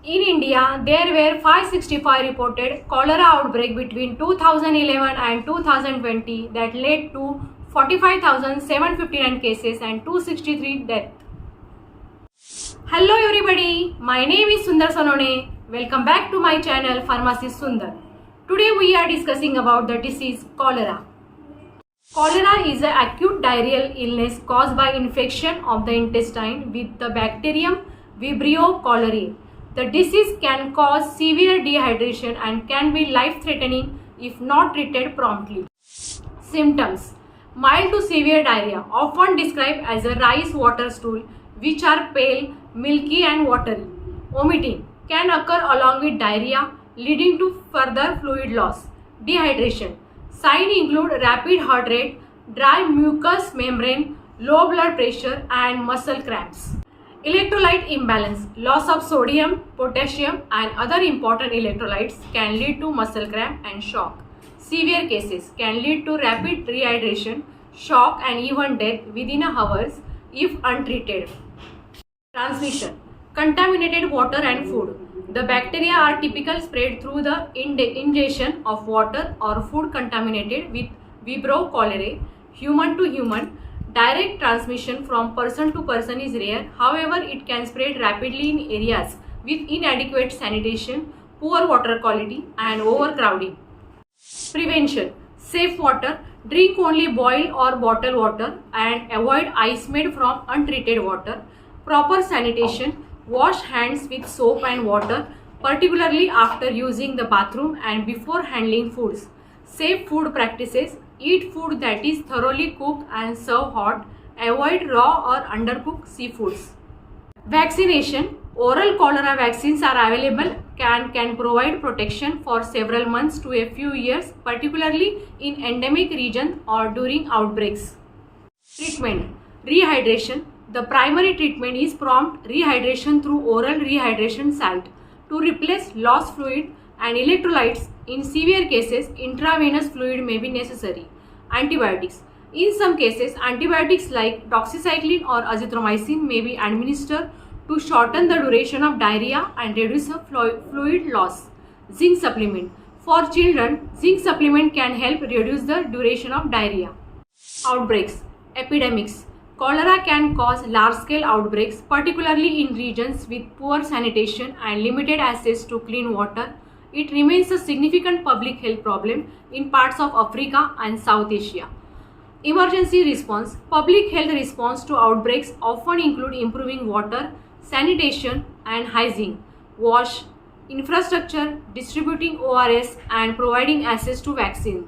In India, there were 565 reported cholera outbreak between 2011 and 2020 that led to 45,759 cases and 263 deaths. Hello everybody, my name is Sundar Sonone. Welcome back to my channel Pharmacist Sundar. Today we are discussing about the disease cholera. Cholera is an acute diarrheal illness caused by infection of the intestine with the bacterium Vibrio cholerae. The disease can cause severe dehydration and can be life-threatening if not treated promptly. Symptoms: mild to severe diarrhea, often described as a rice water stool, which are pale, milky and watery. Vomiting can occur along with diarrhea, leading to further fluid loss. Dehydration: signs include rapid heart rate, dry mucous membrane, low blood pressure and muscle cramps. Electrolyte imbalance: loss of sodium, potassium and other important electrolytes can lead to muscle cramp and shock. Severe cases can lead to rapid rehydration, shock and even death within hours if untreated. Transmission: contaminated water and food. The bacteria are typically spread through the ingestion of water or food contaminated with Vibrio cholerae. Human to human, direct transmission from person to person is rare. However, it can spread rapidly in areas with inadequate sanitation, poor water quality and overcrowding. Prevention: safe water. Drink only boiled or bottled water and avoid ice made from untreated water. Proper sanitation: wash hands with soap and water, particularly after using the bathroom and before handling foods. Safe food practices: eat food that is thoroughly cooked and serve hot. Avoid raw or undercooked seafoods. Vaccination: oral cholera vaccines are available and can provide protection for several months to a few years, particularly in endemic regions or during outbreaks. Treatment: rehydration. The primary treatment is prompt rehydration through oral rehydration salt to replace lost fluid and electrolytes. In severe cases, intravenous fluid may be necessary. Antibiotics: in some cases, antibiotics like doxycycline or azithromycin may be administered to shorten the duration of diarrhea and reduce fluid loss. Zinc supplement: for children, zinc supplement can help reduce the duration of diarrhea. Outbreaks. Epidemics: cholera can cause large-scale outbreaks, particularly in regions with poor sanitation and limited access to clean water. It remains a significant public health problem in parts of Africa and South Asia. Emergency response. Public health response to outbreaks often include improving water, sanitation and hygiene, wash, infrastructure, distributing ORS and providing access to vaccine.